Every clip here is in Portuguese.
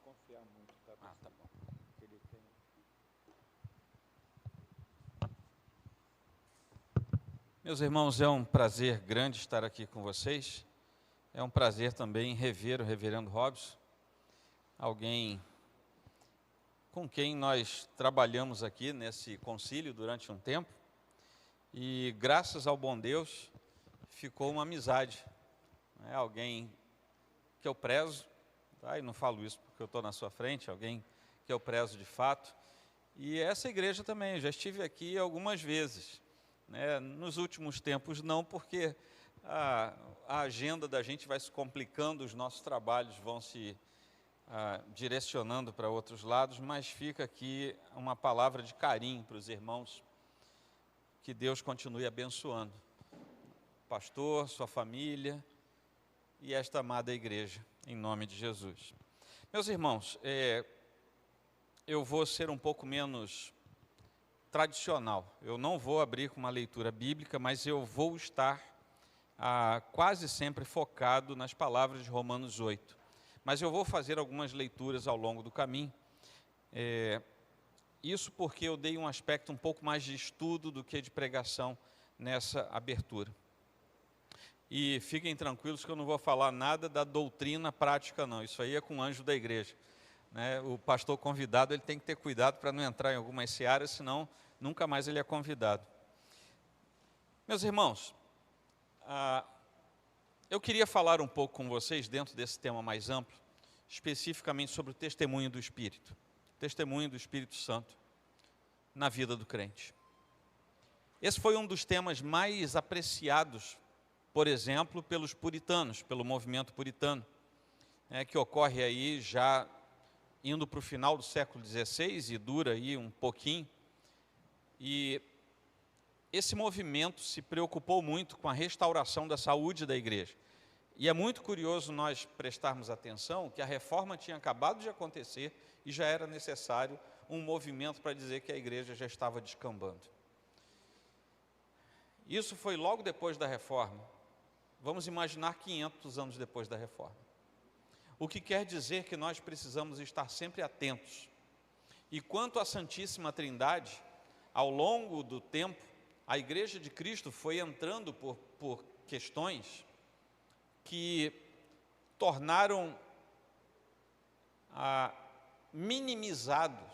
confiar muito, tá? Ah, tá bom. Que ele tem. Meus irmãos, é um prazer grande estar aqui com vocês. É um prazer também rever o reverendo Robson, alguém com quem nós trabalhamos aqui nesse concílio durante um tempo. E graças ao bom Deus, ficou uma amizade. É alguém que eu prezo, tá? E não falo isso porque eu estou na sua frente, alguém que eu prezo de fato. E essa igreja também, eu já estive aqui algumas vezes. Né? Nos últimos tempos não, porque a agenda da gente vai se complicando, os nossos trabalhos vão se direcionando para outros lados, mas fica aqui uma palavra de carinho para os irmãos, que Deus continue abençoando. Pastor, sua família e esta amada igreja, em nome de Jesus. Meus irmãos, eu vou ser um pouco menos tradicional. Eu não vou abrir com uma leitura bíblica, mas eu vou estar quase sempre focado nas palavras de Romanos 8. Mas eu vou fazer algumas leituras ao longo do caminho. Isso porque eu dei um aspecto um pouco mais de estudo do que de pregação nessa abertura. E fiquem tranquilos que eu não vou falar nada da doutrina prática, não. Isso aí é com o anjo da igreja. Né? O pastor convidado ele tem que ter cuidado para não entrar em algumas searas, senão nunca mais ele é convidado. Meus irmãos, eu queria falar um pouco com vocês dentro desse tema mais amplo, especificamente sobre o testemunho do Espírito. Testemunho do Espírito Santo na vida do crente. Esse foi um dos temas mais apreciados, por exemplo, pelos puritanos, pelo movimento puritano, que ocorre aí já indo para o final do século XVI e dura aí um pouquinho. E esse movimento se preocupou muito com a restauração da saúde da igreja. E é muito curioso nós prestarmos atenção que a reforma tinha acabado de acontecer e já era necessário um movimento para dizer que a igreja já estava descambando. Isso foi logo depois da reforma. Vamos imaginar 500 anos depois da reforma. O que quer dizer que nós precisamos estar sempre atentos. E quanto à Santíssima Trindade, ao longo do tempo, a Igreja de Cristo foi entrando por questões que tornaram minimizados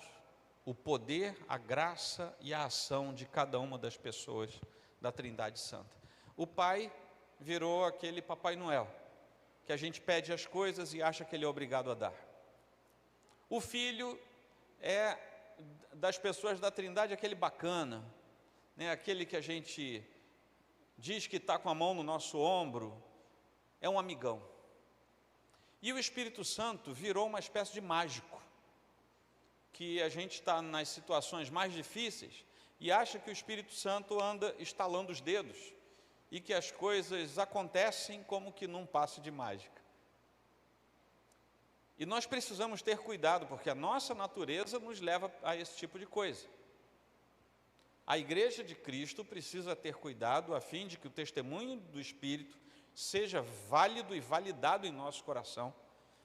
o poder, a graça e a ação de cada uma das pessoas da Trindade Santa. O Pai virou aquele Papai Noel, que a gente pede as coisas e acha que ele é obrigado a dar. O Filho é das pessoas da Trindade aquele bacana, né? Aquele que a gente diz que está com a mão no nosso ombro, é um amigão. E o Espírito Santo virou uma espécie de mágico, que a gente está nas situações mais difíceis e acha que o Espírito Santo anda estalando os dedos e que as coisas acontecem como que num passe de mágica. E nós precisamos ter cuidado, porque a nossa natureza nos leva a esse tipo de coisa. A Igreja de Cristo precisa ter cuidado a fim de que o testemunho do Espírito seja válido e validado em nosso coração,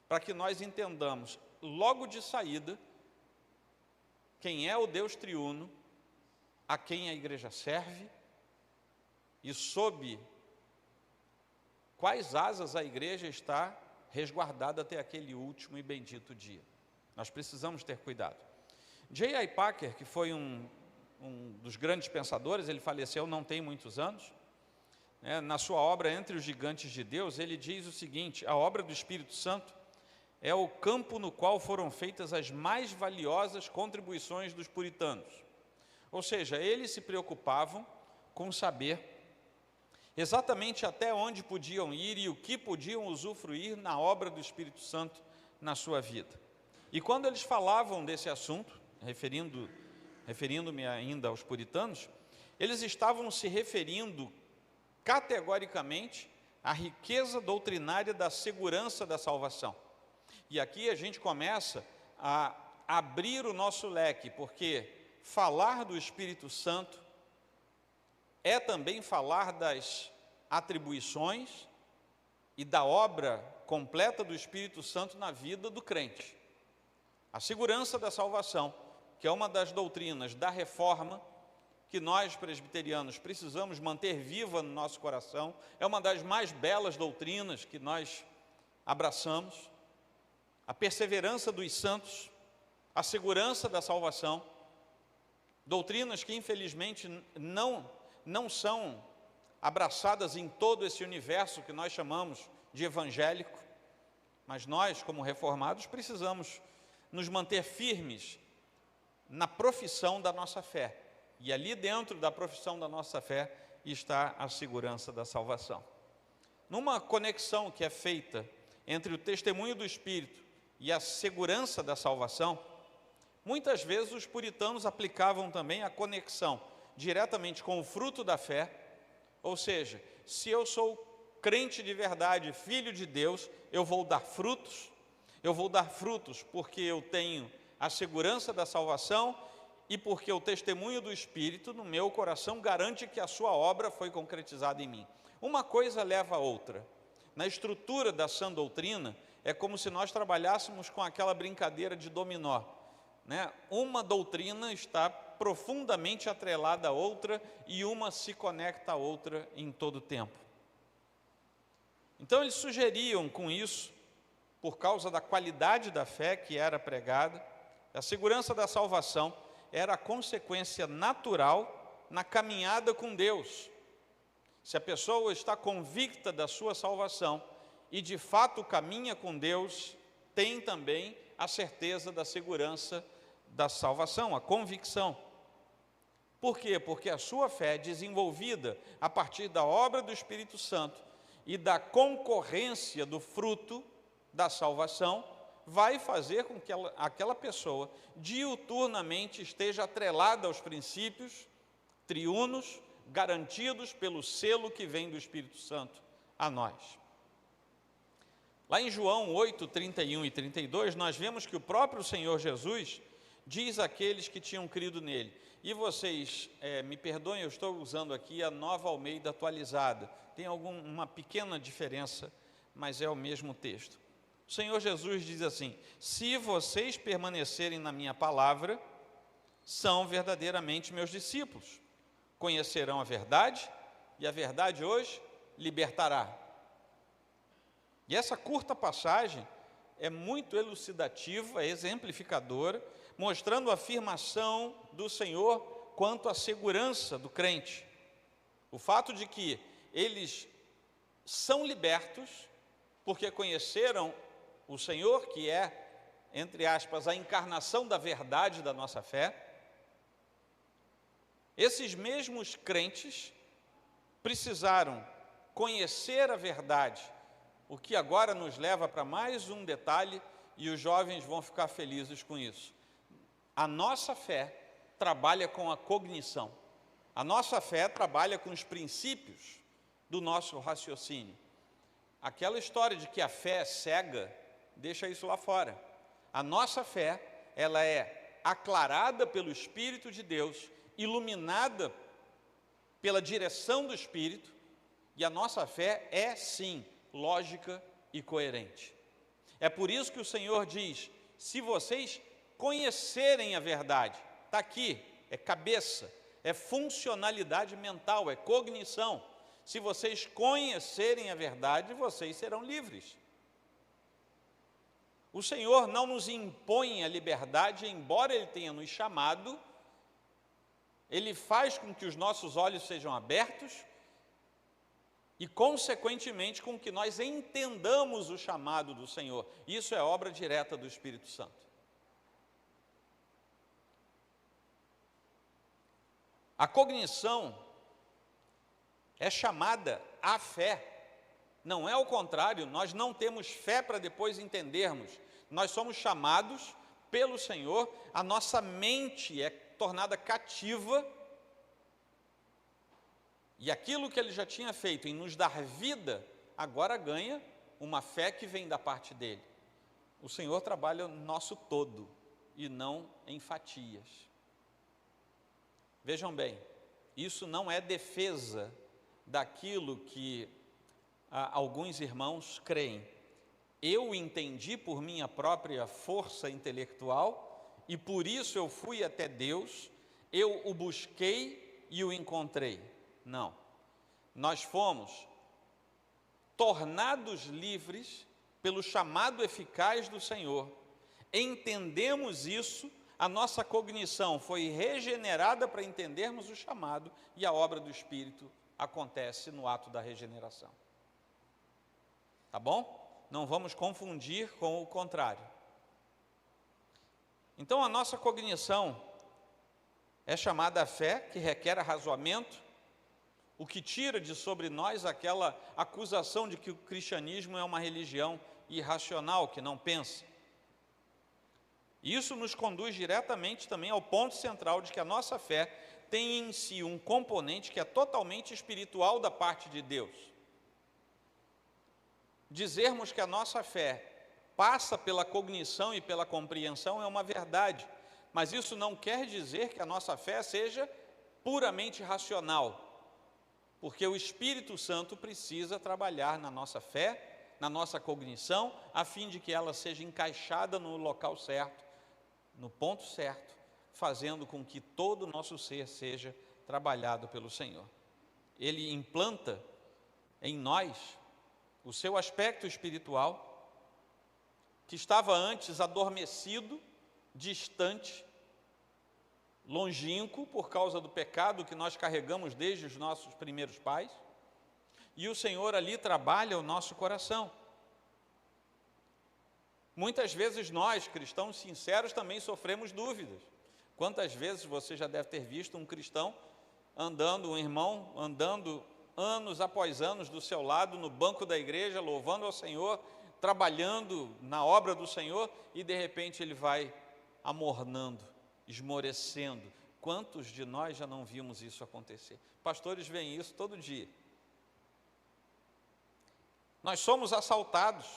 para que nós entendamos logo de saída quem é o Deus triuno, a quem a igreja serve e sob quais asas a igreja está resguardada até aquele último e bendito dia. Nós precisamos ter cuidado. J.I. Packer, que foi um dos grandes pensadores, ele faleceu não tem muitos anos, na sua obra Entre os Gigantes de Deus, ele diz o seguinte: a obra do Espírito Santo é o campo no qual foram feitas as mais valiosas contribuições dos puritanos. Ou seja, eles se preocupavam com saber exatamente até onde podiam ir e o que podiam usufruir na obra do Espírito Santo na sua vida. E quando eles falavam desse assunto, referindo-me ainda aos puritanos, eles estavam se referindo categoricamente à riqueza doutrinária da segurança da salvação. E aqui a gente começa a abrir o nosso leque, porque falar do Espírito Santo é também falar das atribuições e da obra completa do Espírito Santo na vida do crente. A segurança da salvação, que é uma das doutrinas da reforma, que nós presbiterianos precisamos manter viva no nosso coração, é uma das mais belas doutrinas que nós abraçamos. A perseverança dos santos, a segurança da salvação, doutrinas que infelizmente não são abraçadas em todo esse universo que nós chamamos de evangélico, mas nós, como reformados, precisamos nos manter firmes na profissão da nossa fé, e ali dentro da profissão da nossa fé está a segurança da salvação. Numa conexão que é feita entre o testemunho do Espírito e a segurança da salvação, muitas vezes os puritanos aplicavam também a conexão diretamente com o fruto da fé, ou seja, se eu sou crente de verdade, filho de Deus, eu vou dar frutos porque eu tenho a segurança da salvação e porque o testemunho do Espírito no meu coração garante que a sua obra foi concretizada em mim. Uma coisa leva a outra. Na estrutura da sã doutrina, é como se nós trabalhássemos com aquela brincadeira de dominó, né? Uma doutrina está profundamente atrelada a outra e uma se conecta a outra em todo o tempo. Então eles sugeriam com isso, por causa da qualidade da fé que era pregada, a segurança da salvação era a consequência natural na caminhada com Deus. Se a pessoa está convicta da sua salvação e de fato caminha com Deus, tem também a certeza da segurança da salvação, a convicção. Por quê? Porque a sua fé, desenvolvida a partir da obra do Espírito Santo e da concorrência do fruto da salvação, vai fazer com que aquela pessoa diuturnamente esteja atrelada aos princípios triunos, garantidos pelo selo que vem do Espírito Santo a nós. Lá em João 8, 31 e 32, nós vemos que o próprio Senhor Jesus diz àqueles que tinham crido nele, e vocês, me perdoem, eu estou usando aqui a Nova Almeida atualizada, tem uma pequena diferença, mas é o mesmo texto. O Senhor Jesus diz assim: se vocês permanecerem na minha palavra, são verdadeiramente meus discípulos, conhecerão a verdade, e a verdade hoje libertará. E essa curta passagem é muito elucidativa, exemplificadora, mostrando a afirmação do Senhor quanto à segurança do crente. O fato de que eles são libertos porque conheceram o Senhor, que é, entre aspas, a encarnação da verdade da nossa fé. Esses mesmos crentes precisaram conhecer a verdade, o que agora nos leva para mais um detalhe, e os jovens vão ficar felizes com isso. A nossa fé trabalha com a cognição. A nossa fé trabalha com os princípios do nosso raciocínio. Aquela história de que a fé é cega, deixa isso lá fora. A nossa fé, ela é aclarada pelo Espírito de Deus, iluminada pela direção do Espírito, e a nossa fé é, sim, lógica e coerente. É por isso que o Senhor diz: se vocês conhecerem a verdade, está aqui, é cabeça, é funcionalidade mental, é cognição. Se vocês conhecerem a verdade, vocês serão livres. O Senhor não nos impõe a liberdade, embora Ele tenha nos chamado, Ele faz com que os nossos olhos sejam abertos e, consequentemente, com que nós entendamos o chamado do Senhor. Isso é obra direta do Espírito Santo. A cognição é chamada à fé. Não é o contrário, nós não temos fé para depois entendermos. Nós somos chamados pelo Senhor, a nossa mente é tornada cativa, e aquilo que Ele já tinha feito em nos dar vida, agora ganha uma fé que vem da parte dEle. O Senhor trabalha no nosso todo, e não em fatias. Vejam bem, isso não é defesa daquilo que alguns irmãos creem, eu entendi por minha própria força intelectual e por isso eu fui até Deus, eu o busquei e o encontrei. Não. Nós fomos tornados livres pelo chamado eficaz do Senhor. Entendemos isso, a nossa cognição foi regenerada para entendermos o chamado e a obra do Espírito acontece no ato da regeneração. Tá bom? Não vamos confundir com o contrário. Então a nossa cognição é chamada a fé, que requer arrazoamento, o que tira de sobre nós aquela acusação de que o cristianismo é uma religião irracional, que não pensa. Isso nos conduz diretamente também ao ponto central de que a nossa fé tem em si um componente que é totalmente espiritual da parte de Deus. Dizermos que a nossa fé passa pela cognição e pela compreensão é uma verdade, mas isso não quer dizer que a nossa fé seja puramente racional, porque o Espírito Santo precisa trabalhar na nossa fé, na nossa cognição, a fim de que ela seja encaixada no local certo, no ponto certo, fazendo com que todo o nosso ser seja trabalhado pelo Senhor. Ele implanta em nós o seu aspecto espiritual, que estava antes adormecido, distante, longínquo, por causa do pecado que nós carregamos desde os nossos primeiros pais, e o Senhor ali trabalha o nosso coração. Muitas vezes nós, cristãos sinceros, também sofremos dúvidas. Quantas vezes você já deve ter visto um cristão andando, um irmão andando anos após anos do seu lado, no banco da igreja, louvando ao Senhor, trabalhando na obra do Senhor, e de repente ele vai amornando, esmorecendo. Quantos de nós já não vimos isso acontecer? Pastores veem isso todo dia. Nós somos assaltados,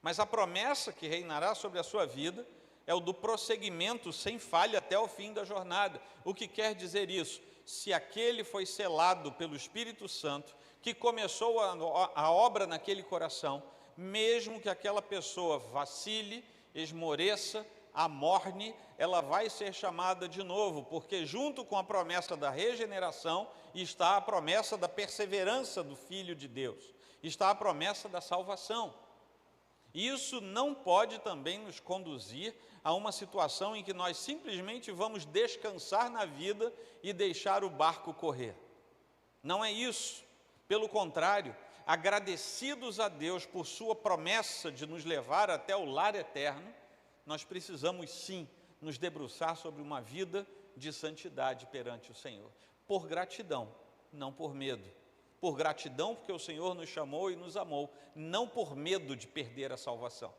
mas a promessa que reinará sobre a sua vida é o do prosseguimento sem falha até o fim da jornada. O que quer dizer isso? Se aquele foi selado pelo Espírito Santo, que começou a obra naquele coração, mesmo que aquela pessoa vacile, esmoreça, amorne, ela vai ser chamada de novo, porque junto com a promessa da regeneração está a promessa da perseverança do Filho de Deus, está a promessa da salvação. Isso não pode também nos conduzir a uma situação em que nós simplesmente vamos descansar na vida e deixar o barco correr. Não é isso. Pelo contrário, agradecidos a Deus por sua promessa de nos levar até o lar eterno, nós precisamos sim nos debruçar sobre uma vida de santidade perante o Senhor. Por gratidão, não por medo. Por gratidão porque o Senhor nos chamou e nos amou, não por medo de perder a salvação.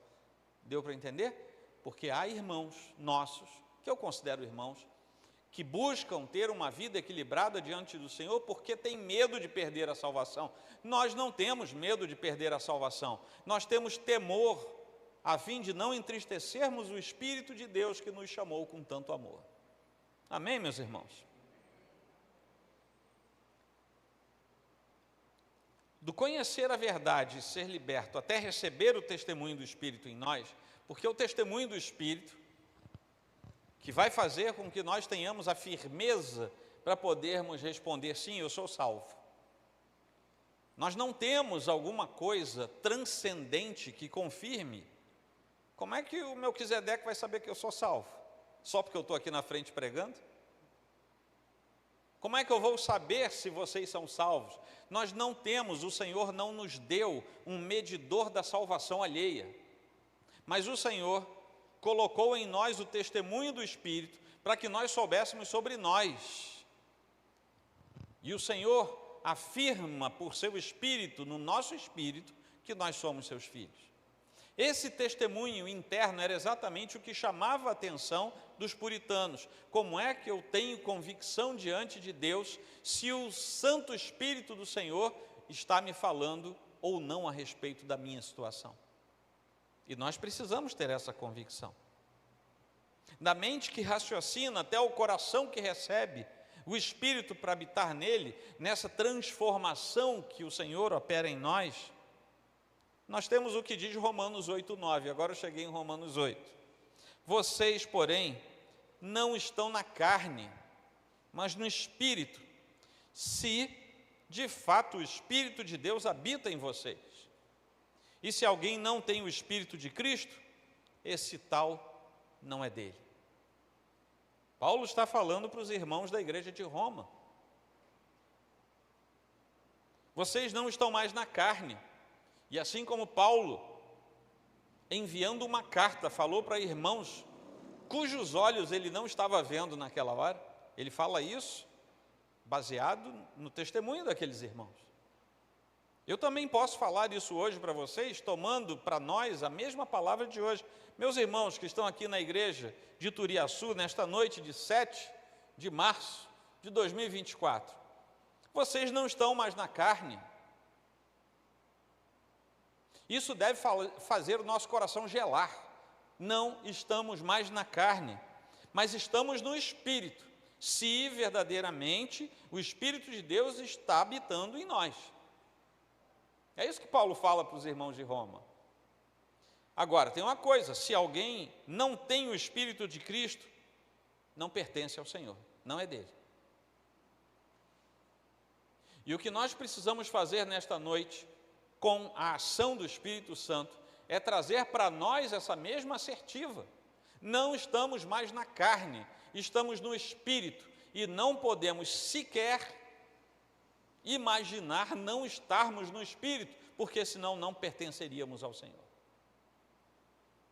Deu para entender? Porque há irmãos nossos, que eu considero irmãos, que buscam ter uma vida equilibrada diante do Senhor porque têm medo de perder a salvação. Nós não temos medo de perder a salvação, nós temos temor, a fim de não entristecermos o Espírito de Deus que nos chamou com tanto amor. Amém, meus irmãos? Do conhecer a verdade e ser liberto até receber o testemunho do Espírito em nós, porque o testemunho do Espírito, que vai fazer com que nós tenhamos a firmeza para podermos responder, sim, eu sou salvo. Nós não temos alguma coisa transcendente que confirme. Como é que o Melquisedeque vai saber que eu sou salvo? Só porque eu estou aqui na frente pregando? Como é que eu vou saber se vocês são salvos? Nós não temos, o Senhor não nos deu um medidor da salvação alheia. Mas o Senhor colocou em nós o testemunho do Espírito para que nós soubéssemos sobre nós. E o Senhor afirma por seu Espírito, no nosso Espírito, que nós somos seus filhos. Esse testemunho interno era exatamente o que chamava a atenção dos puritanos. Como é que eu tenho convicção diante de Deus se o Santo Espírito do Senhor está me falando ou não a respeito da minha situação? E nós precisamos ter essa convicção. Da mente que raciocina até o coração que recebe o Espírito para habitar nele, nessa transformação que o Senhor opera em nós, Nós temos o que diz Romanos 8:9, agora eu cheguei em Romanos 8. Vocês, porém, não estão na carne, mas no Espírito, se de fato o Espírito de Deus habita em vocês. E se alguém não tem o Espírito de Cristo, esse tal não é dele. Paulo está falando para os irmãos da igreja de Roma. Vocês não estão mais na carne. E assim como Paulo, enviando uma carta, falou para irmãos cujos olhos ele não estava vendo naquela hora, ele fala isso baseado no testemunho daqueles irmãos. Eu também posso falar isso hoje para vocês, tomando para nós a mesma palavra de hoje. Meus irmãos que estão aqui na igreja de Turiaçu, nesta noite de 7 de março de 2024, vocês não estão mais na carne. Isso deve fazer o nosso coração gelar. Não estamos mais na carne, mas estamos no Espírito, se verdadeiramente o Espírito de Deus está habitando em nós. É isso que Paulo fala para os irmãos de Roma. Agora, tem uma coisa: se alguém não tem o Espírito de Cristo, não pertence ao Senhor, não é dele. E o que nós precisamos fazer nesta noite, com a ação do Espírito Santo, é trazer para nós essa mesma assertiva. Não estamos mais na carne, estamos no Espírito, e não podemos sequer imaginar não estarmos no Espírito, porque senão não pertenceríamos ao Senhor.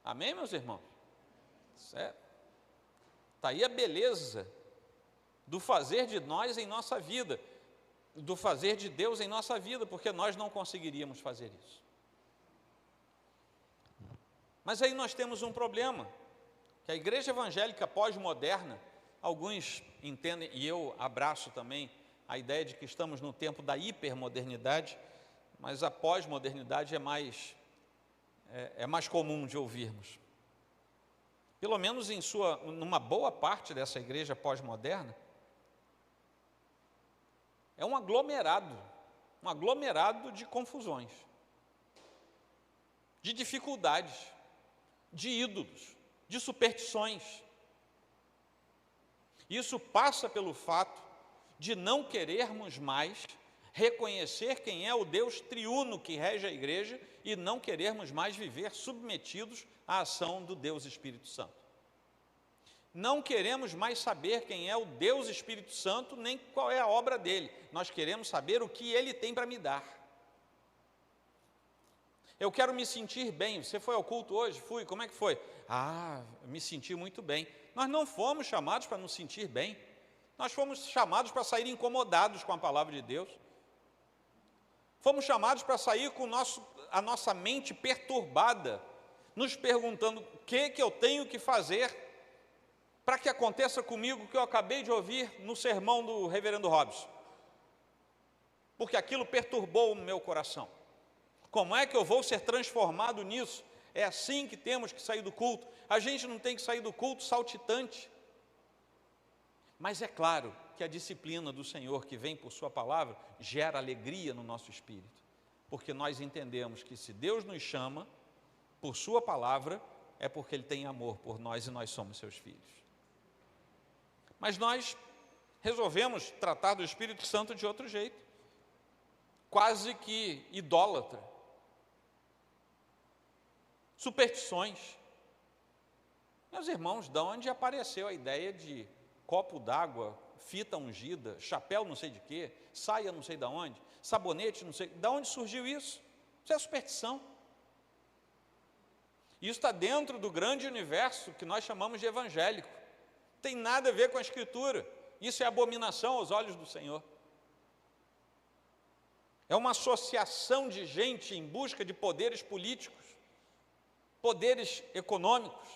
Amém, meus irmãos? Certo? Está aí a beleza do fazer de nós em nossa vida, do fazer de Deus em nossa vida, porque nós não conseguiríamos fazer isso. Mas aí nós temos um problema, que a igreja evangélica pós-moderna, alguns entendem, e eu abraço também, a ideia de que estamos no tempo da hipermodernidade, mas a pós-modernidade é mais comum de ouvirmos. Pelo menos numa boa parte dessa igreja pós-moderna, é um aglomerado de confusões, de dificuldades, de ídolos, de superstições. Isso passa pelo fato de não querermos mais reconhecer quem é o Deus triuno que rege a igreja e não querermos mais viver submetidos à ação do Deus Espírito Santo. Não queremos mais saber quem é o Deus Espírito Santo, nem qual é a obra dele. Nós queremos saber o que ele tem para me dar. Eu quero me sentir bem. Você foi ao culto hoje? Fui. Como é que foi? Me senti muito bem. Nós não fomos chamados para nos sentir bem. Nós fomos chamados para sair incomodados com a palavra de Deus. Fomos chamados para sair com a nossa mente perturbada, nos perguntando o que eu tenho que fazer para que aconteça comigo o que eu acabei de ouvir no sermão do reverendo Robson. Porque aquilo perturbou o meu coração. Como é que eu vou ser transformado nisso? É assim que temos que sair do culto. A gente não tem que sair do culto saltitante. Mas é claro que a disciplina do Senhor que vem por sua palavra gera alegria no nosso espírito. Porque nós entendemos que se Deus nos chama por sua palavra, é porque Ele tem amor por nós e nós somos seus filhos. Mas nós resolvemos tratar do Espírito Santo de outro jeito, quase que idólatra. Superstições. Meus irmãos, de onde apareceu a ideia de copo d'água, fita ungida, chapéu não sei de quê, saia não sei de onde, sabonete não sei, de onde surgiu isso? Isso é superstição. Isso está dentro do grande universo que nós chamamos de evangélico. Não tem nada a ver com a Escritura. Isso é abominação aos olhos do Senhor. É uma associação de gente em busca de poderes políticos, poderes econômicos,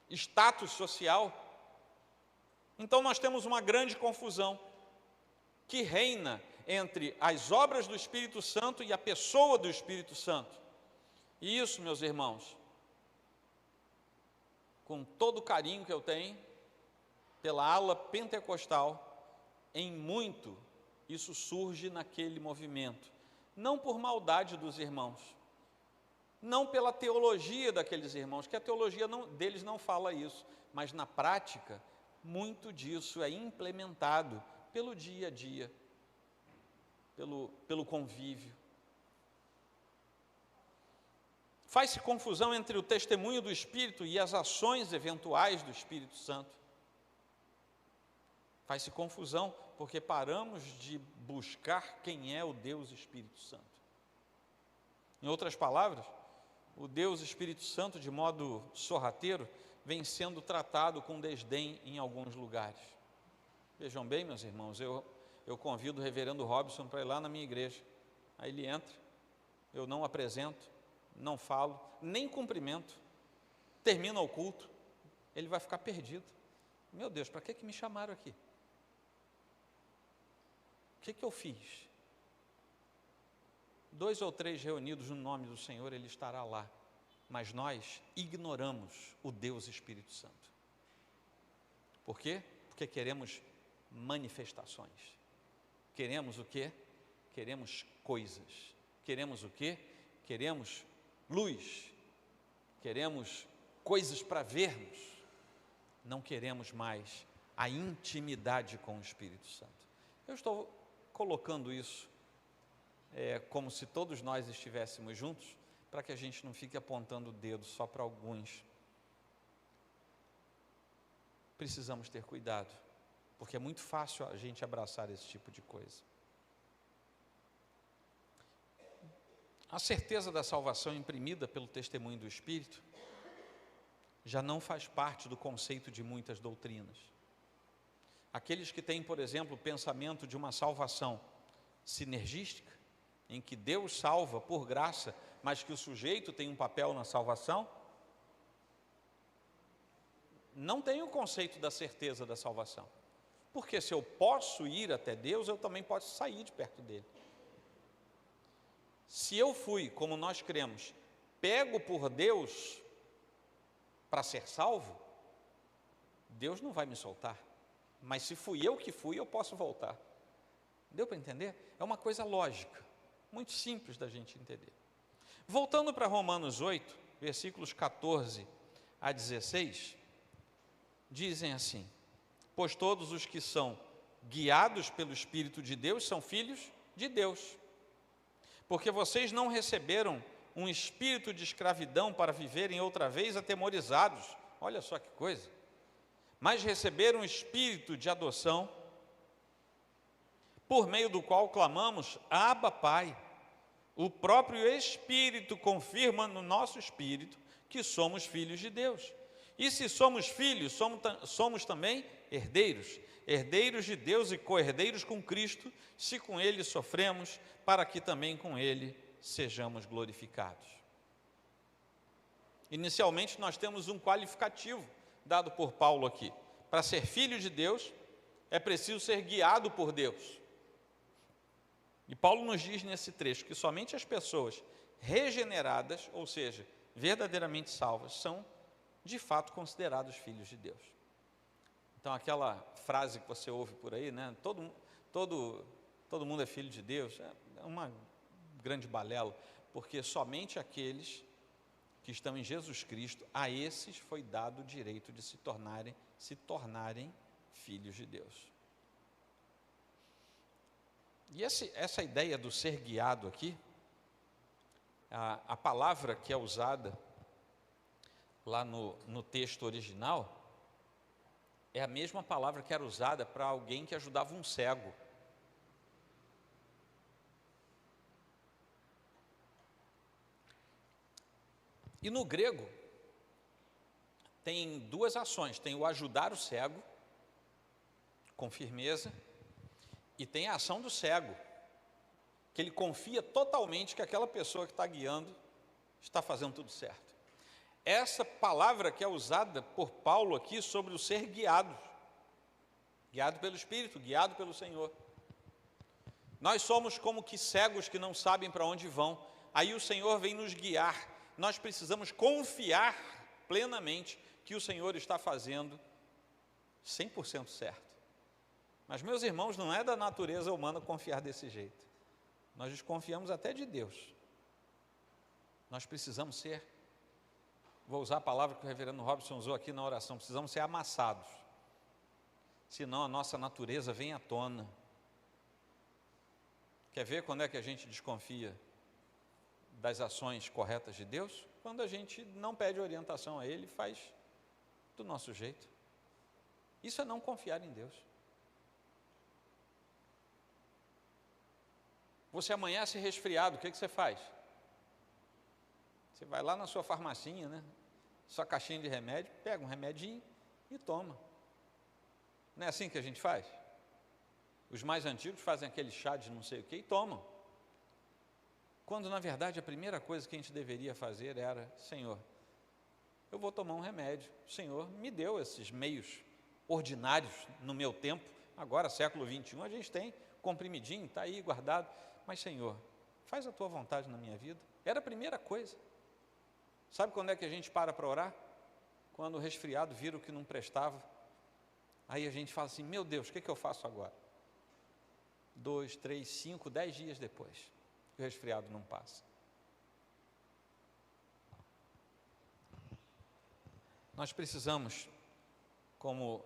status social. Então nós temos uma grande confusão que reina entre as obras do Espírito Santo e a pessoa do Espírito Santo. E isso, meus irmãos, com todo o carinho que eu tenho pela ala pentecostal, em muito isso surge naquele movimento, não por maldade dos irmãos, não pela teologia daqueles irmãos, que a teologia deles não fala isso, mas na prática, muito disso é implementado pelo dia a dia, pelo convívio. Faz-se confusão entre o testemunho do Espírito e as ações eventuais do Espírito Santo. Faz-se confusão porque paramos de buscar quem é o Deus Espírito Santo. Em outras palavras, o Deus Espírito Santo, de modo sorrateiro, vem sendo tratado com desdém em alguns lugares. Vejam bem, meus irmãos, eu convido o reverendo Robson para ir lá na minha igreja. Aí ele entra, eu não apresento, não falo, nem cumprimento, termina o culto, ele vai ficar perdido. Meu Deus, para que me chamaram aqui? O que eu fiz? 2 ou 3 reunidos no nome do Senhor, Ele estará lá. Mas nós ignoramos o Deus Espírito Santo. Por quê? Porque queremos manifestações. Queremos o quê? Queremos coisas. Queremos o quê? Queremos luz. Queremos coisas para vermos. Não queremos mais a intimidade com o Espírito Santo. Eu estou colocando isso como se todos nós estivéssemos juntos, para que a gente não fique apontando o dedo só para alguns. Precisamos ter cuidado, porque é muito fácil a gente abraçar esse tipo de coisa. A certeza da salvação imprimida pelo testemunho do Espírito já não faz parte do conceito de muitas doutrinas. Aqueles que têm, por exemplo, o pensamento de uma salvação sinergística, em que Deus salva por graça, mas que o sujeito tem um papel na salvação, não tem o conceito da certeza da salvação. Porque se eu posso ir até Deus, eu também posso sair de perto dele. Se eu fui, como nós cremos, pego por Deus para ser salvo, Deus não vai me soltar. Mas se fui eu que fui, eu posso voltar. Deu para entender? É uma coisa lógica, muito simples da gente entender. Voltando para Romanos 8, versículos 14 a 16, dizem assim: pois todos os que são guiados pelo Espírito de Deus são filhos de Deus. Porque vocês não receberam um espírito de escravidão para viverem outra vez atemorizados, olha só que coisa, mas receberam um espírito de adoção, por meio do qual clamamos, Abba, Pai. O próprio Espírito confirma no nosso espírito que somos filhos de Deus. E se somos filhos, somos também herdeiros, herdeiros de Deus e co-herdeiros com Cristo, se com Ele sofremos, para que também com Ele sejamos glorificados. Inicialmente nós temos um qualificativo dado por Paulo aqui. Para ser filho de Deus, é preciso ser guiado por Deus. E Paulo nos diz nesse trecho que somente as pessoas regeneradas, ou seja, verdadeiramente salvas, são de fato considerados filhos de Deus. Então aquela frase que você ouve por aí, né? Todo mundo é filho de Deus, é uma grande balela, porque somente aqueles que estão em Jesus Cristo, a esses foi dado o direito de se tornarem filhos de Deus. E essa ideia do ser guiado aqui, a palavra que é usada lá no texto original, é a mesma palavra que era usada para alguém que ajudava um cego. E no grego, tem duas ações, tem o ajudar o cego, com firmeza, e tem a ação do cego, que ele confia totalmente que aquela pessoa que está guiando está fazendo tudo certo. Essa palavra que é usada por Paulo aqui sobre o ser guiado pelo Espírito, guiado pelo Senhor. Nós somos como que cegos que não sabem para onde vão, aí o Senhor vem nos guiar, nós precisamos confiar plenamente que o Senhor está fazendo 100% certo. Mas, meus irmãos, não é da natureza humana confiar desse jeito. Nós desconfiamos até de Deus. Nós precisamos ser, vou usar a palavra que o reverendo Robson usou aqui na oração, precisamos ser amassados, senão a nossa natureza vem à tona. Quer ver quando é que a gente desconfia das ações corretas de Deus? Quando a gente não pede orientação a Ele, faz do nosso jeito. Isso é não confiar em Deus. Você amanhece resfriado, o que você faz? Você vai lá na sua farmacinha, né? Sua caixinha de remédio, pega um remedinho e toma. Não é assim que a gente faz? Os mais antigos fazem aquele chá de não sei o que e tomam. Quando na verdade a primeira coisa que a gente deveria fazer era: Senhor, eu vou tomar um remédio. O Senhor me deu esses meios ordinários no meu tempo. Agora, século 21, a gente tem comprimidinho, está aí guardado. Mas Senhor, faz a tua vontade na minha vida. Era a primeira coisa. Sabe quando é que a gente para orar? Quando o resfriado vira o que não prestava. Aí a gente fala assim: meu Deus, o que eu faço agora? 2, 3, 5, 10 dias depois, o resfriado não passa. Nós precisamos, como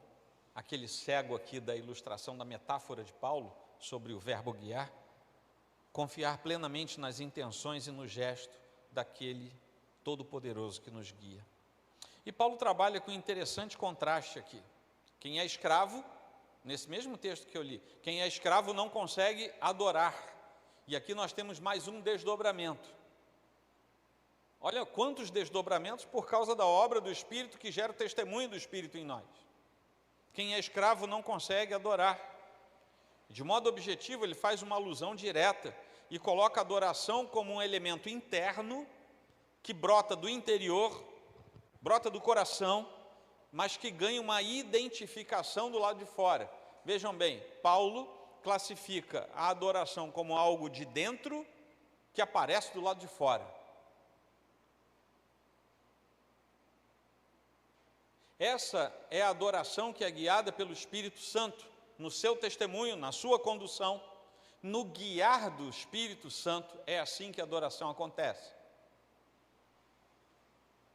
aquele cego aqui da ilustração da metáfora de Paulo sobre o verbo guiar, confiar plenamente nas intenções e no gesto daquele Todo-Poderoso que nos guia. E Paulo trabalha com um interessante contraste aqui. Quem é escravo, nesse mesmo texto que eu li, quem é escravo não consegue adorar. E aqui nós temos mais um desdobramento. Olha quantos desdobramentos por causa da obra do Espírito que gera o testemunho do Espírito em nós. Quem é escravo não consegue adorar. De modo objetivo, ele faz uma alusão direta e coloca a adoração como um elemento interno que brota do interior, brota do coração, mas que ganha uma identificação do lado de fora. Vejam bem, Paulo classifica a adoração como algo de dentro que aparece do lado de fora. Essa é a adoração que é guiada pelo Espírito Santo, no seu testemunho, na sua condução, no guiar do Espírito Santo. É assim que a adoração acontece.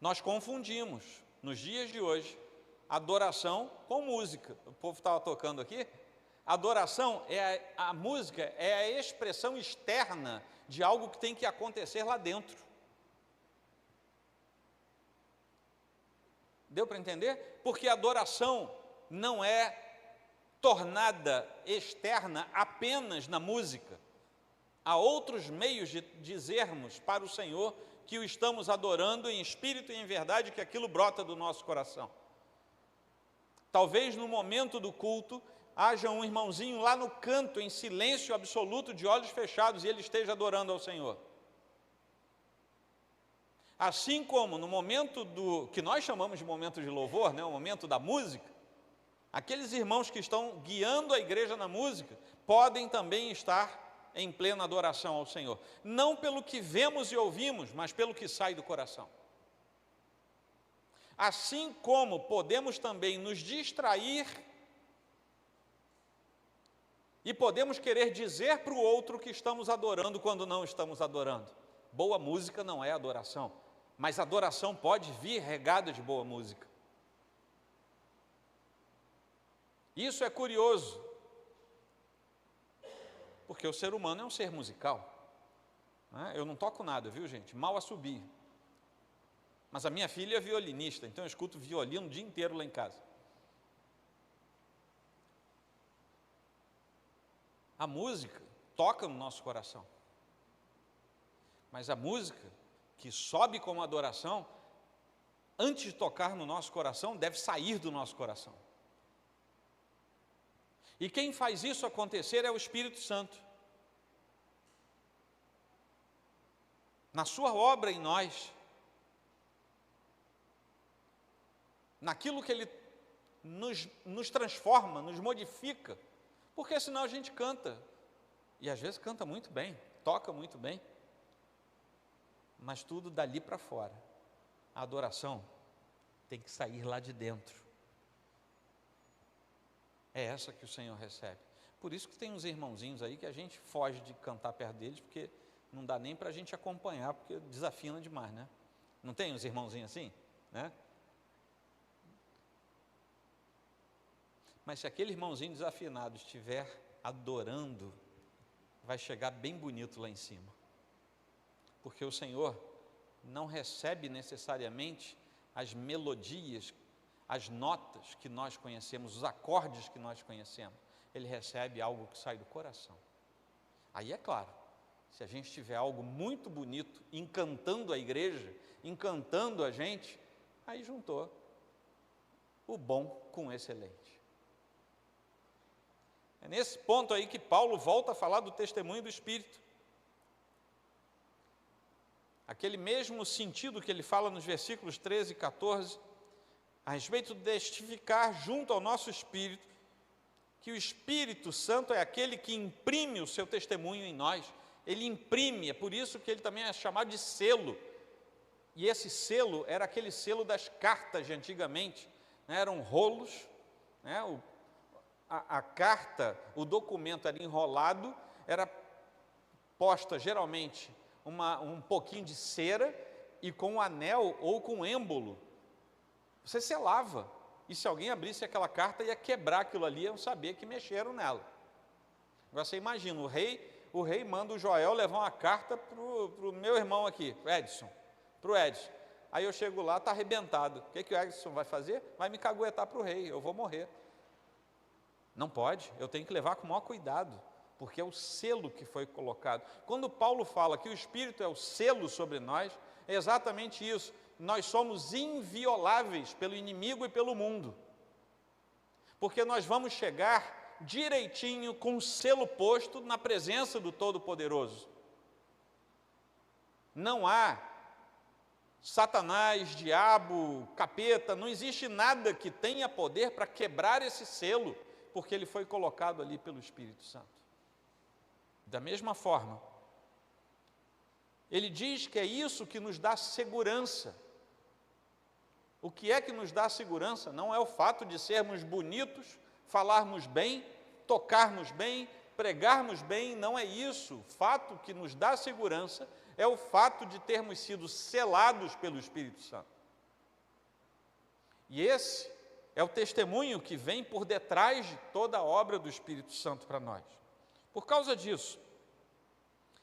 Nós confundimos, nos dias de hoje, adoração com música. O povo estava tocando aqui. Adoração a música é a expressão externa de algo que tem que acontecer lá dentro. Deu para entender? Porque a adoração não é tornada externa apenas na música. Há outros meios de dizermos para o Senhor que o estamos adorando em espírito e em verdade, que aquilo brota do nosso coração. Talvez no momento do culto haja um irmãozinho lá no canto, em silêncio absoluto, de olhos fechados, e ele esteja adorando ao Senhor. Assim como no momento que nós chamamos de momento de louvor, né, o momento da música, aqueles irmãos que estão guiando a igreja na música, podem também estar em plena adoração ao Senhor. Não pelo que vemos e ouvimos, mas pelo que sai do coração. Assim como podemos também nos distrair e podemos querer dizer para o outro que estamos adorando quando não estamos adorando. Boa música não é adoração, mas adoração pode vir regada de boa música. Isso é curioso, porque o ser humano é um ser musical. Eu não toco nada, viu, gente? Mal assobio. Mas a minha filha é violinista, então eu escuto violino o dia inteiro lá em casa. A música toca no nosso coração. Mas a música que sobe como adoração, antes de tocar no nosso coração, deve sair do nosso coração. E quem faz isso acontecer é o Espírito Santo. Na sua obra em nós, naquilo que Ele nos transforma, nos modifica, porque senão a gente canta, e às vezes canta muito bem, toca muito bem, mas tudo dali para fora. A adoração tem que sair lá de dentro. É essa que o Senhor recebe. Por isso que tem uns irmãozinhos aí que a gente foge de cantar perto deles, porque não dá nem para a gente acompanhar, porque desafina demais, né? Não tem uns irmãozinhos assim, né? Mas se aquele irmãozinho desafinado estiver adorando, vai chegar bem bonito lá em cima. Porque o Senhor não recebe necessariamente as melodias, as notas que nós conhecemos, os acordes que nós conhecemos. Ele recebe algo que sai do coração. Aí é claro, se a gente tiver algo muito bonito, encantando a igreja, encantando a gente, aí juntou o bom com o excelente. É nesse ponto aí que Paulo volta a falar do testemunho do Espírito. Aquele mesmo sentido que ele fala nos versículos 13 e 14, a respeito de testificar junto ao nosso espírito, que o Espírito Santo é aquele que imprime o seu testemunho em nós. Ele imprime, é por isso que ele também é chamado de selo. E esse selo era aquele selo das cartas de antigamente, né? Eram rolos, né? A carta, o documento era enrolado, era posta geralmente um pouquinho de cera e com um anel ou com um êmbolo. Você selava, e se alguém abrisse aquela carta, ia quebrar aquilo ali, iam saber que mexeram nela. Agora você imagina, o rei manda o Joel levar uma carta para o meu irmão aqui, Edson, para o Edson. Aí eu chego lá, está arrebentado. O que o Edson vai fazer? Vai me caguetar para o rei, eu vou morrer. Não pode, eu tenho que levar com o maior cuidado, porque é o selo que foi colocado. Quando Paulo fala que o Espírito é o selo sobre nós, é exatamente isso. Nós somos invioláveis pelo inimigo e pelo mundo, porque nós vamos chegar direitinho com o selo posto na presença do Todo-Poderoso. Não há Satanás, diabo, capeta, não existe nada que tenha poder para quebrar esse selo, porque ele foi colocado ali pelo Espírito Santo. Da mesma forma, ele diz que é isso que nos dá segurança. O que é que nos dá segurança? Não é o fato de sermos bonitos, falarmos bem, tocarmos bem, pregarmos bem, não é isso. O fato que nos dá segurança é o fato de termos sido selados pelo Espírito Santo. E esse é o testemunho que vem por detrás de toda a obra do Espírito Santo para nós. Por causa disso,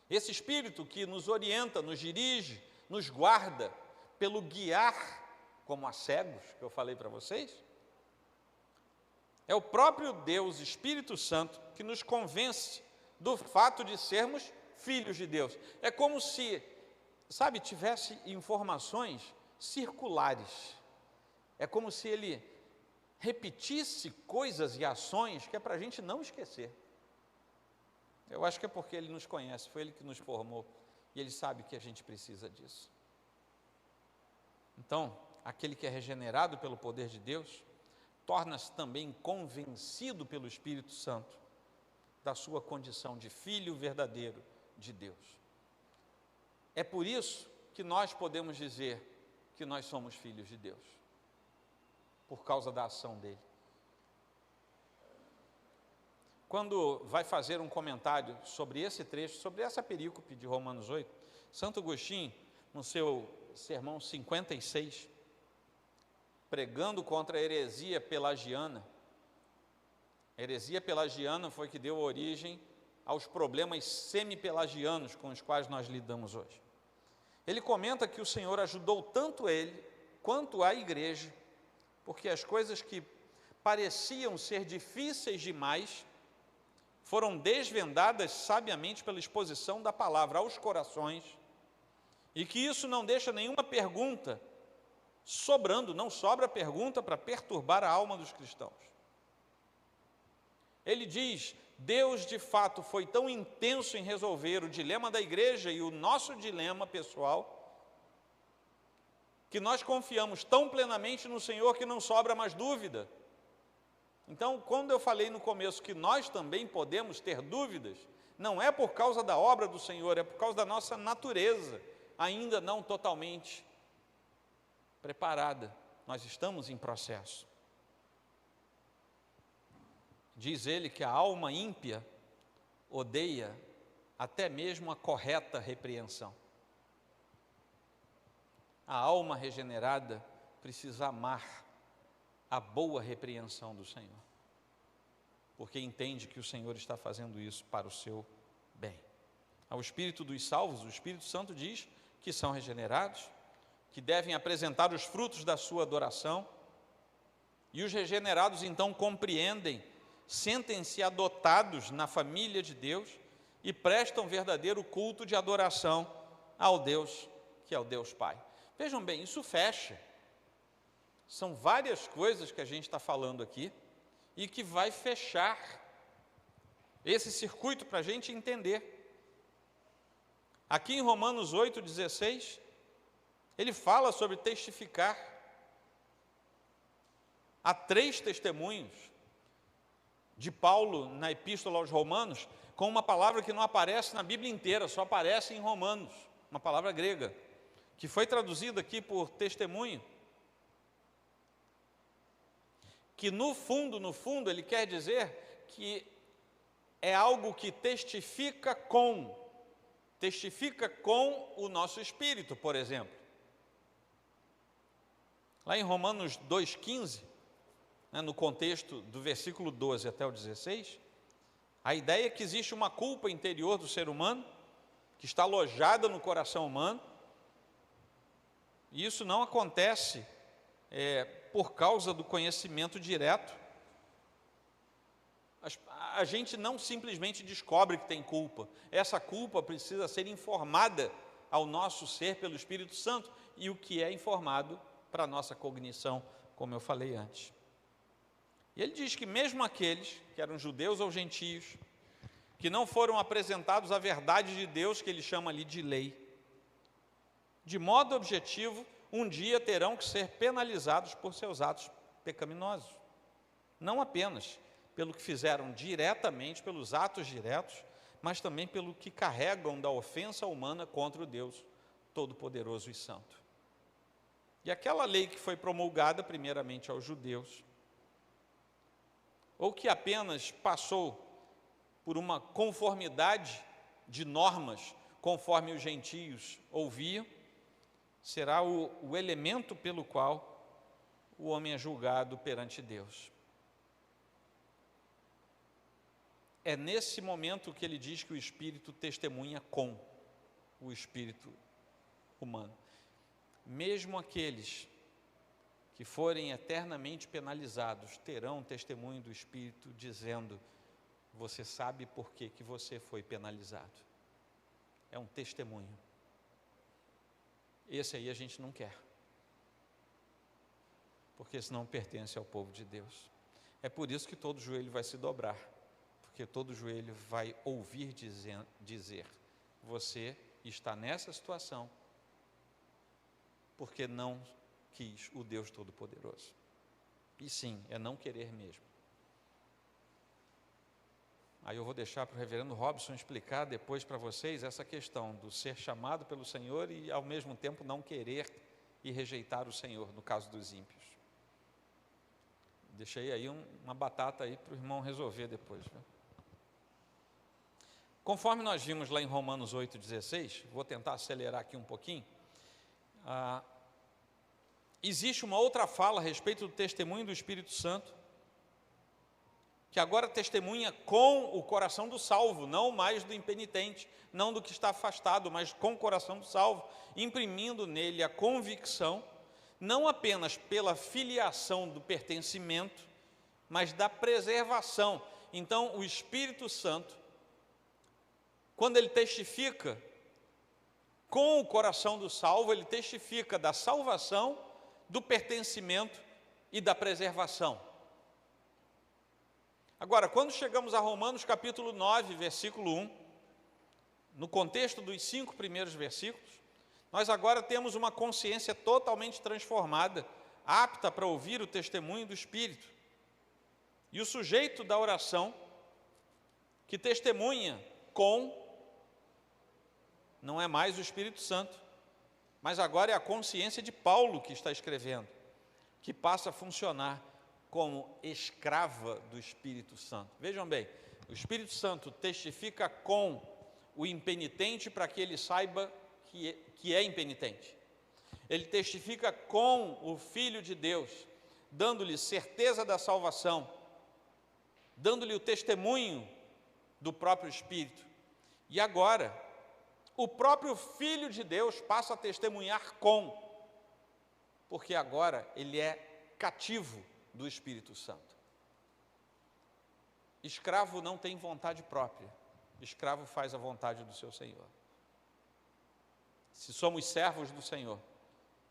esse Espírito que nos orienta, nos dirige, nos guarda, pelo guiar, como a cegos, que eu falei para vocês, é o próprio Deus, Espírito Santo, que nos convence do fato de sermos filhos de Deus. É como se, sabe, tivesse informações circulares. É como se ele repetisse coisas e ações que é para a gente não esquecer. Eu acho que é porque ele nos conhece, foi ele que nos formou, e ele sabe que a gente precisa disso. Então, aquele que é regenerado pelo poder de Deus, torna-se também convencido pelo Espírito Santo da sua condição de filho verdadeiro de Deus. É por isso que nós podemos dizer que nós somos filhos de Deus, por causa da ação dele. Quando vai fazer um comentário sobre esse trecho, sobre essa perícope de Romanos 8, Santo Agostinho, no seu sermão 56, pregando contra a heresia pelagiana. A heresia pelagiana foi que deu origem aos problemas semi-pelagianos com os quais nós lidamos hoje. Ele comenta que o Senhor ajudou tanto ele quanto a igreja, porque as coisas que pareciam ser difíceis demais foram desvendadas sabiamente pela exposição da palavra aos corações, e que isso não deixa nenhuma pergunta sobrando, não sobra pergunta para perturbar a alma dos cristãos. Ele diz: Deus de fato foi tão intenso em resolver o dilema da igreja e o nosso dilema pessoal, que nós confiamos tão plenamente no Senhor que não sobra mais dúvida. Então, quando eu falei no começo que nós também podemos ter dúvidas, não é por causa da obra do Senhor, é por causa da nossa natureza, ainda não totalmente preparada. Nós estamos em processo. Diz ele que a alma ímpia odeia até mesmo a correta repreensão. A alma regenerada precisa amar a boa repreensão do Senhor, porque entende que o Senhor está fazendo isso para o seu bem. Ao espírito dos salvos, o Espírito Santo diz que são regenerados, que devem apresentar os frutos da sua adoração, e os regenerados então compreendem, sentem-se adotados na família de Deus e prestam verdadeiro culto de adoração ao Deus, que é o Deus Pai. Vejam bem, isso fecha. São várias coisas que a gente está falando aqui e que vai fechar esse circuito para a gente entender. Aqui em Romanos 8,16, ele fala sobre testificar. Há 3 testemunhos de Paulo na Epístola aos Romanos, com uma palavra que não aparece na Bíblia inteira, só aparece em Romanos, uma palavra grega, que foi traduzida aqui por testemunho, que no fundo, ele quer dizer que é algo que testifica com o nosso espírito, por exemplo. Lá em Romanos 2,15, no contexto do versículo 12 até o 16, a ideia é que existe uma culpa interior do ser humano, que está alojada no coração humano, e isso não acontece por causa do conhecimento direto. A gente não simplesmente descobre que tem culpa, essa culpa precisa ser informada ao nosso ser pelo Espírito Santo, e o que é informado para a nossa cognição, como eu falei antes. E ele diz que mesmo aqueles que eram judeus ou gentios, que não foram apresentados à verdade de Deus, que ele chama ali de lei, de modo objetivo, um dia terão que ser penalizados por seus atos pecaminosos. Não apenas pelo que fizeram diretamente, pelos atos diretos, mas também pelo que carregam da ofensa humana contra o Deus Todo-Poderoso e Santo. E aquela lei que foi promulgada primeiramente aos judeus, ou que apenas passou por uma conformidade de normas, conforme os gentios ouviam, será o elemento pelo qual o homem é julgado perante Deus. É nesse momento que ele diz que o Espírito testemunha com o Espírito humano. Mesmo aqueles que forem eternamente penalizados terão testemunho do Espírito dizendo: você sabe por que você foi penalizado. É um testemunho. Esse aí a gente não quer, porque esse não pertence ao povo de Deus. É por isso que todo joelho vai se dobrar, porque todo joelho vai ouvir dizer: você está nessa situação porque não quis o Deus Todo-Poderoso. E sim, é não querer mesmo. Aí eu vou deixar para o reverendo Robson explicar depois para vocês essa questão do ser chamado pelo Senhor e ao mesmo tempo não querer e rejeitar o Senhor, no caso dos ímpios. Deixei aí uma batata aí para o irmão resolver depois. Viu? Conforme nós vimos lá em Romanos 8,16, vou tentar acelerar aqui um pouquinho, existe uma outra fala a respeito do testemunho do Espírito Santo, que agora testemunha com o coração do salvo, não mais do impenitente, não do que está afastado, mas com o coração do salvo, imprimindo nele a convicção, não apenas pela filiação do pertencimento, mas da preservação. Então, o Espírito Santo, quando ele testifica com o coração do salvo, ele testifica da salvação, do pertencimento e da preservação. Agora, quando chegamos a Romanos capítulo 9, versículo 1, no contexto dos 5 primeiros versículos, nós agora temos uma consciência totalmente transformada, apta para ouvir o testemunho do Espírito. E o sujeito da oração, que testemunha com, não é mais o Espírito Santo, mas agora é a consciência de Paulo que está escrevendo, que passa a funcionar como escrava do Espírito Santo. Vejam bem, o Espírito Santo testifica com o impenitente para que ele saiba que é impenitente. Ele testifica com o Filho de Deus, dando-lhe certeza da salvação, dando-lhe o testemunho do próprio Espírito. E agora, o próprio Filho de Deus passa a testemunhar porque agora ele é cativo do Espírito Santo. Escravo não tem vontade própria, escravo faz a vontade do seu Senhor. Se somos servos do Senhor,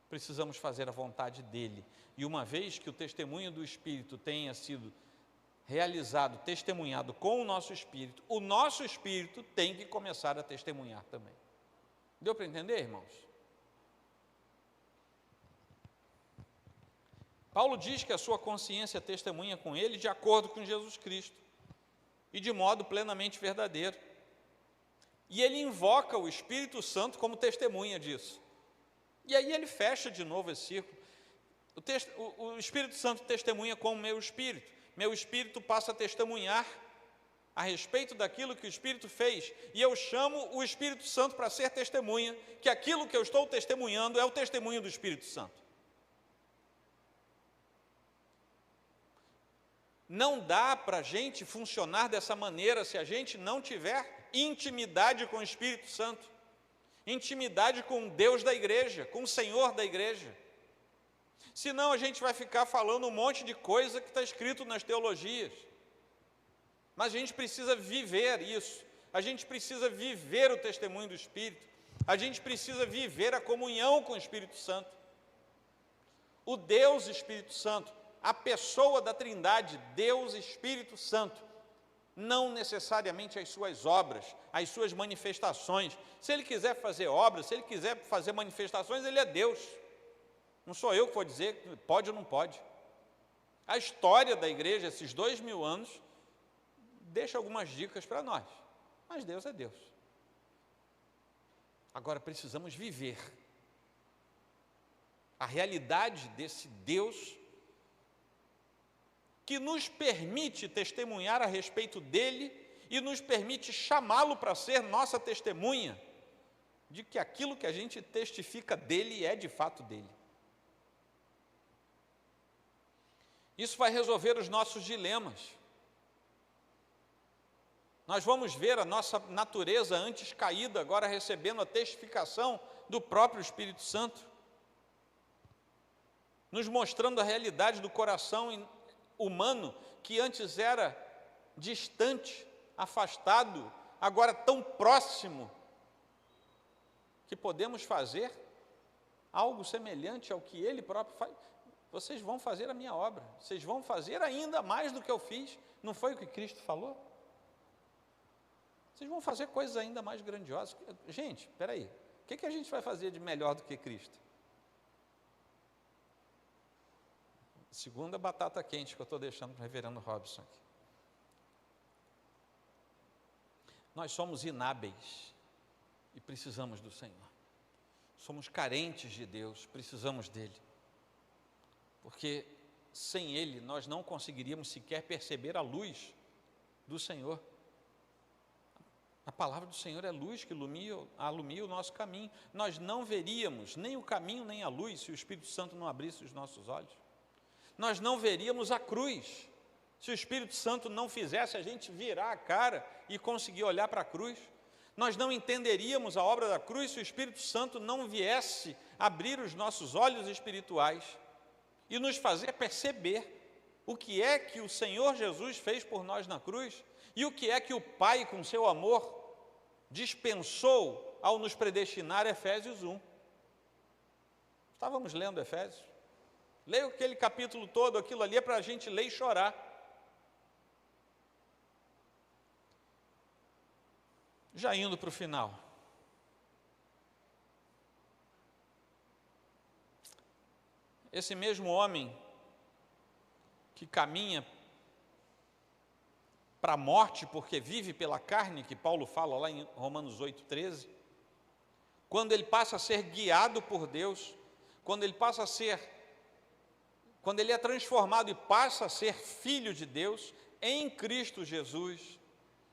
precisamos fazer a vontade dele. E uma vez que o testemunho do Espírito tenha sido realizado, testemunhado com o nosso espírito tem que começar a testemunhar também. Deu para entender, irmãos? Paulo diz que a sua consciência testemunha com ele de acordo com Jesus Cristo e de modo plenamente verdadeiro. E ele invoca o Espírito Santo como testemunha disso. E aí ele fecha de novo esse círculo. O Espírito Santo testemunha com o meu espírito passa a testemunhar a respeito daquilo que o Espírito fez, e eu chamo o Espírito Santo para ser testemunha, que aquilo que eu estou testemunhando é o testemunho do Espírito Santo. Não dá para a gente funcionar dessa maneira se a gente não tiver intimidade com o Espírito Santo, intimidade com o Deus da igreja, com o Senhor da igreja. Senão a gente vai ficar falando um monte de coisa que está escrito nas teologias. Mas a gente precisa viver isso, a gente precisa viver o testemunho do Espírito, a gente precisa viver a comunhão com o Espírito Santo. O Deus Espírito Santo, a pessoa da Trindade, Deus Espírito Santo, não necessariamente as suas obras, as suas manifestações. Se ele quiser fazer obras, se ele quiser fazer manifestações, ele é Deus. Não sou eu que vou dizer pode ou não pode. A história da igreja, esses 2000 anos, deixa algumas dicas para nós, mas Deus é Deus. Agora precisamos viver a realidade desse Deus que nos permite testemunhar a respeito dele e nos permite chamá-lo para ser nossa testemunha de que aquilo que a gente testifica dele é de fato dele. Isso vai resolver os nossos dilemas. Nós vamos ver a nossa natureza antes caída, agora recebendo a testificação do próprio Espírito Santo, nos mostrando a realidade do coração humano, que antes era distante, afastado, agora tão próximo, que podemos fazer algo semelhante ao que Ele próprio faz. Vocês vão fazer a minha obra, vocês vão fazer ainda mais do que eu fiz. Não foi o que Cristo falou? Vocês vão fazer coisas ainda mais grandiosas. Gente, espera aí, o que a gente vai fazer de melhor do que Cristo? Segunda batata quente que eu estou deixando para o reverendo Robson aqui. Nós somos inábeis e precisamos do Senhor. Somos carentes de Deus, precisamos dEle. Porque sem Ele nós não conseguiríamos sequer perceber a luz do Senhor. A palavra do Senhor é luz que alumia o nosso caminho. Nós não veríamos nem o caminho nem a luz se o Espírito Santo não abrisse os nossos olhos. Nós não veríamos a cruz se o Espírito Santo não fizesse a gente virar a cara e conseguir olhar para a cruz. Nós não entenderíamos a obra da cruz se o Espírito Santo não viesse abrir os nossos olhos espirituais e nos fazer perceber o que é que o Senhor Jesus fez por nós na cruz e o que é que o Pai, com seu amor, dispensou ao nos predestinar. Efésios 1. Estávamos lendo Efésios. Leia aquele capítulo todo, aquilo ali é para a gente ler e chorar. Já indo para o final. Esse mesmo homem que caminha para a morte porque vive pela carne, que Paulo fala lá em Romanos 8,13, quando ele passa a ser guiado por Deus, quando ele é transformado e passa a ser filho de Deus em Cristo Jesus,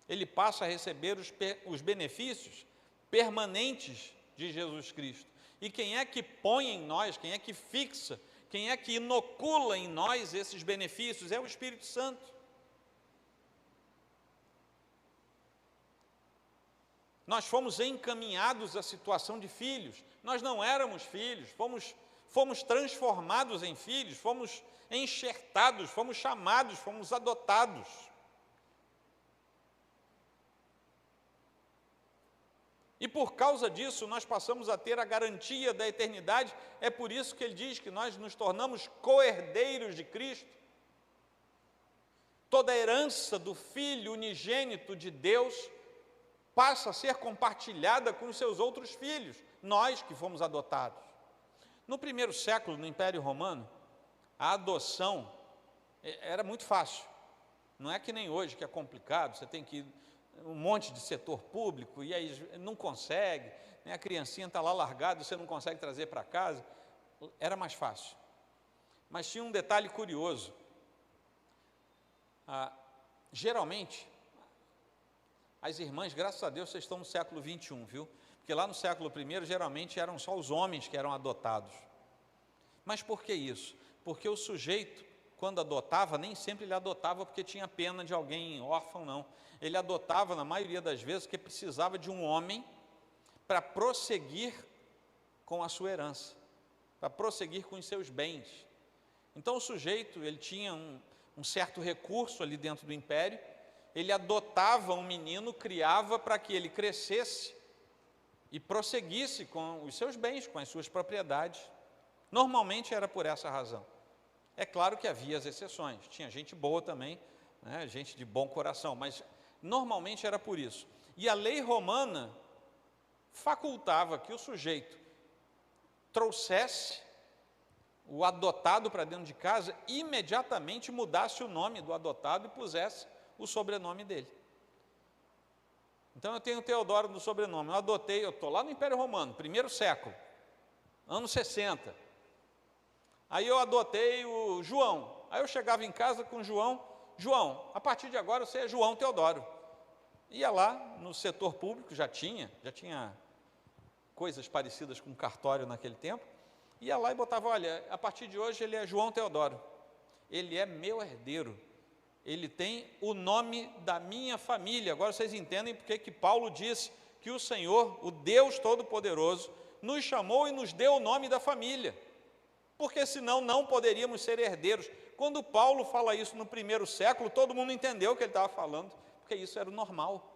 ele passa a receber os benefícios permanentes de Jesus Cristo. E quem é que põe em nós, quem é que fixa, quem é que inocula em nós esses benefícios? É o Espírito Santo. Nós fomos encaminhados à situação de filhos. Nós não éramos filhos, fomos transformados em filhos, fomos enxertados, fomos chamados, fomos adotados. E por causa disso, nós passamos a ter a garantia da eternidade. É por isso que ele diz que nós nos tornamos co-herdeiros de Cristo. Toda a herança do Filho unigênito de Deus passa a ser compartilhada com os seus outros filhos, nós que fomos adotados. No primeiro século, no Império Romano, a adoção era muito fácil. Não é que nem hoje, que é complicado, você tem que ir um monte de setor público, e aí não consegue, né? A criancinha está lá largada, você não consegue trazer para casa. Era mais fácil. Mas tinha um detalhe curioso. Geralmente, as irmãs, graças a Deus, vocês estão no século 21, viu? Porque lá no século I, geralmente, eram só os homens que eram adotados. Mas por que isso? Porque o sujeito, quando adotava, nem sempre ele adotava porque tinha pena de alguém órfão, não. Ele adotava, na maioria das vezes, porque precisava de um homem para prosseguir com a sua herança, para prosseguir com os seus bens. Então, o sujeito, ele tinha um certo recurso ali dentro do império, ele adotava um menino, criava para que ele crescesse e prosseguisse com os seus bens, com as suas propriedades. Normalmente era por essa razão. É claro que havia as exceções, tinha gente boa também, né, gente de bom coração, mas normalmente era por isso. E a lei romana facultava que o sujeito trouxesse o adotado para dentro de casa, imediatamente mudasse o nome do adotado e pusesse o sobrenome dele. Então eu tenho Teodoro no sobrenome, eu adotei, eu estou lá no Império Romano, primeiro século, anos 60. Aí eu adotei o João, aí eu chegava em casa com o João, a partir de agora você é João Teodoro. Ia lá no setor público, já tinha coisas parecidas com cartório naquele tempo, ia lá e botava, olha, a partir de hoje ele é João Teodoro, ele é meu herdeiro, ele tem o nome da minha família. Agora vocês entendem porque que Paulo diz que o Senhor, o Deus Todo-Poderoso, nos chamou e nos deu o nome da família, porque senão não poderíamos ser herdeiros. Quando Paulo fala isso no primeiro século, todo mundo entendeu o que ele estava falando, porque isso era o normal.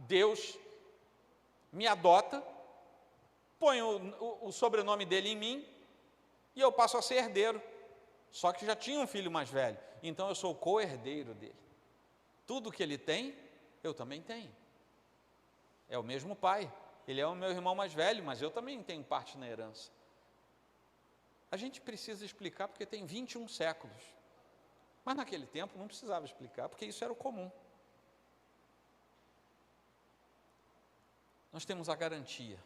Deus me adota, põe o sobrenome dele em mim, e eu passo a ser herdeiro. Só que já tinha um filho mais velho, então eu sou co-herdeiro dele. Tudo que ele tem, eu também tenho. É o mesmo pai, ele é o meu irmão mais velho, mas eu também tenho parte na herança. A gente precisa explicar porque tem 21 séculos. Mas naquele tempo não precisava explicar, porque isso era o comum. Nós temos a garantia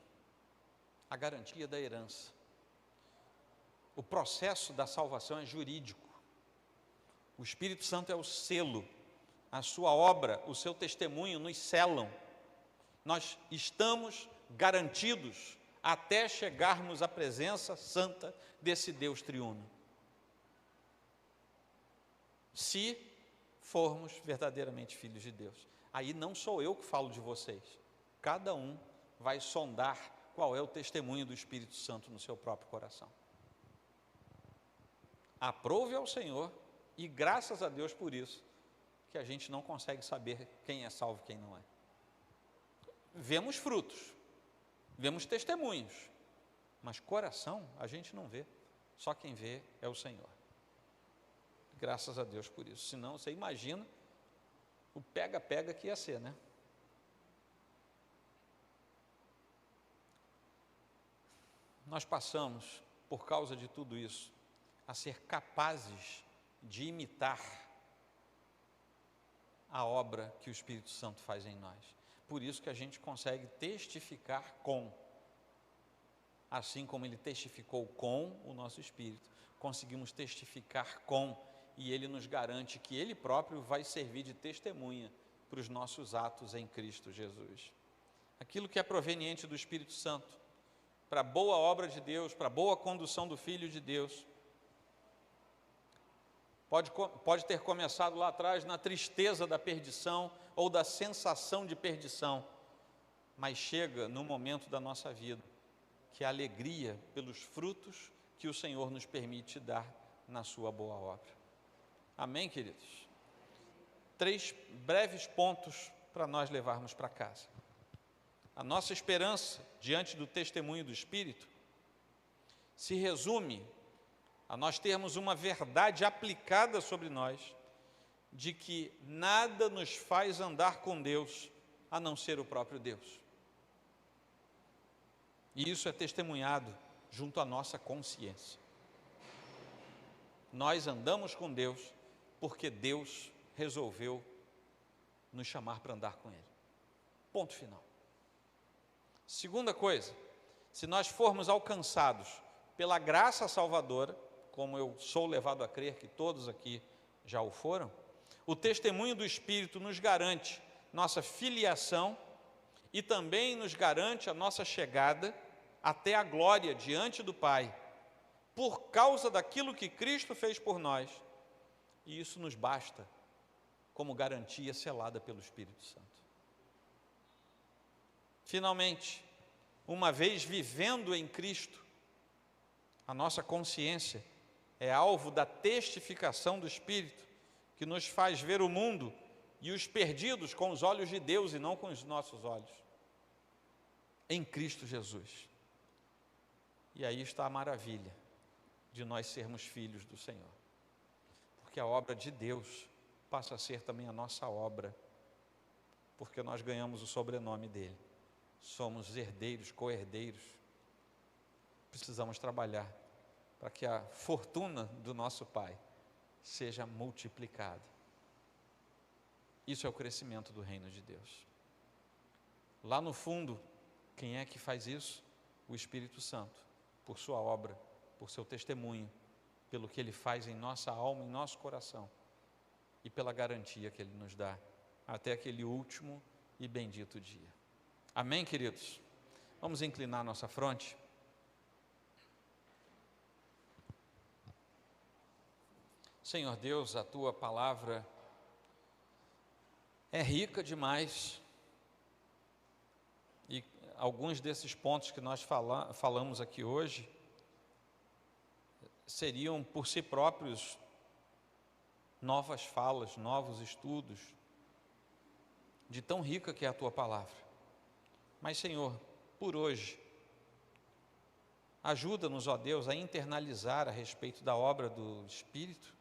da herança. O processo da salvação é jurídico. O Espírito Santo é o selo, a sua obra, o seu testemunho nos selam. Nós estamos garantidos até chegarmos à presença santa desse Deus triuno. Se formos verdadeiramente filhos de Deus. Aí não sou eu que falo de vocês. Cada um vai sondar qual é o testemunho do Espírito Santo no seu próprio coração. Aprove ao Senhor, e graças a Deus por isso, que a gente não consegue saber quem é salvo e quem não é. Vemos frutos, vemos testemunhos, mas coração a gente não vê, só quem vê é o Senhor. Graças a Deus por isso, senão você imagina o pega-pega que ia ser, né? Nós passamos, por causa de tudo isso, a ser capazes de imitar a obra que o Espírito Santo faz em nós. Por isso que a gente consegue testificar com, assim como ele testificou com o nosso espírito, conseguimos testificar com e Ele nos garante que Ele próprio vai servir de testemunha para os nossos atos em Cristo Jesus. Aquilo que é proveniente do Espírito Santo, para a boa obra de Deus, para a boa condução do Filho de Deus, pode ter começado lá atrás na tristeza da perdição ou da sensação de perdição, mas chega no momento da nossa vida que é a alegria pelos frutos que o Senhor nos permite dar na sua boa obra. Amém, queridos? 3 breves pontos para nós levarmos para casa. A nossa esperança diante do testemunho do Espírito se resume a nós termos uma verdade aplicada sobre nós, de que nada nos faz andar com Deus, a não ser o próprio Deus. E isso é testemunhado junto à nossa consciência. Nós andamos com Deus, porque Deus resolveu nos chamar para andar com Ele. Ponto final. Segunda coisa, se nós formos alcançados pela graça salvadora, como eu sou levado a crer que todos aqui já o foram, o testemunho do Espírito nos garante nossa filiação e também nos garante a nossa chegada até a glória diante do Pai, por causa daquilo que Cristo fez por nós, e isso nos basta como garantia selada pelo Espírito Santo. Finalmente, uma vez vivendo em Cristo, a nossa consciência é alvo da testificação do Espírito, que nos faz ver o mundo e os perdidos com os olhos de Deus e não com os nossos olhos, em Cristo Jesus. E aí está a maravilha de nós sermos filhos do Senhor, porque a obra de Deus passa a ser também a nossa obra, porque nós ganhamos o sobrenome dele, somos herdeiros, co-herdeiros. Precisamos trabalhar para que a fortuna do nosso Pai seja multiplicada. Isso é o crescimento do reino de Deus. Lá no fundo, quem é que faz isso? O Espírito Santo, por sua obra, por seu testemunho, pelo que Ele faz em nossa alma, em nosso coração, e pela garantia que Ele nos dá, até aquele último e bendito dia. Amém, queridos? Vamos inclinar nossa fronte. Senhor Deus, a Tua palavra é rica demais, e alguns desses pontos que nós falamos aqui hoje, seriam por si próprios novas falas, novos estudos, de tão rica que é a Tua palavra. Mas, Senhor, por hoje, ajuda-nos, ó Deus, a internalizar a respeito da obra do Espírito,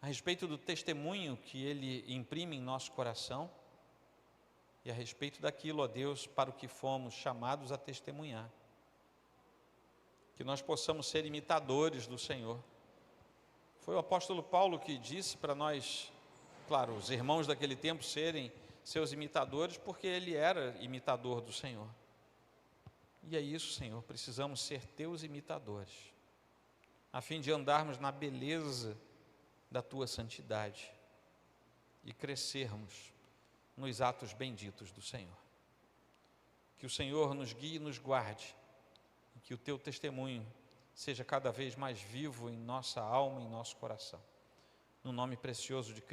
a respeito do testemunho que Ele imprime em nosso coração, e a respeito daquilo, ó Deus, para o que fomos chamados a testemunhar. Que nós possamos ser imitadores do Senhor. Foi o apóstolo Paulo que disse para nós, claro, os irmãos daquele tempo serem seus imitadores, porque ele era imitador do Senhor. E é isso, Senhor, precisamos ser teus imitadores, a fim de andarmos na beleza da tua santidade e crescermos nos atos benditos do Senhor. Que o Senhor nos guie e nos guarde, e que o teu testemunho seja cada vez mais vivo em nossa alma e em nosso coração. No nome precioso de Cristo.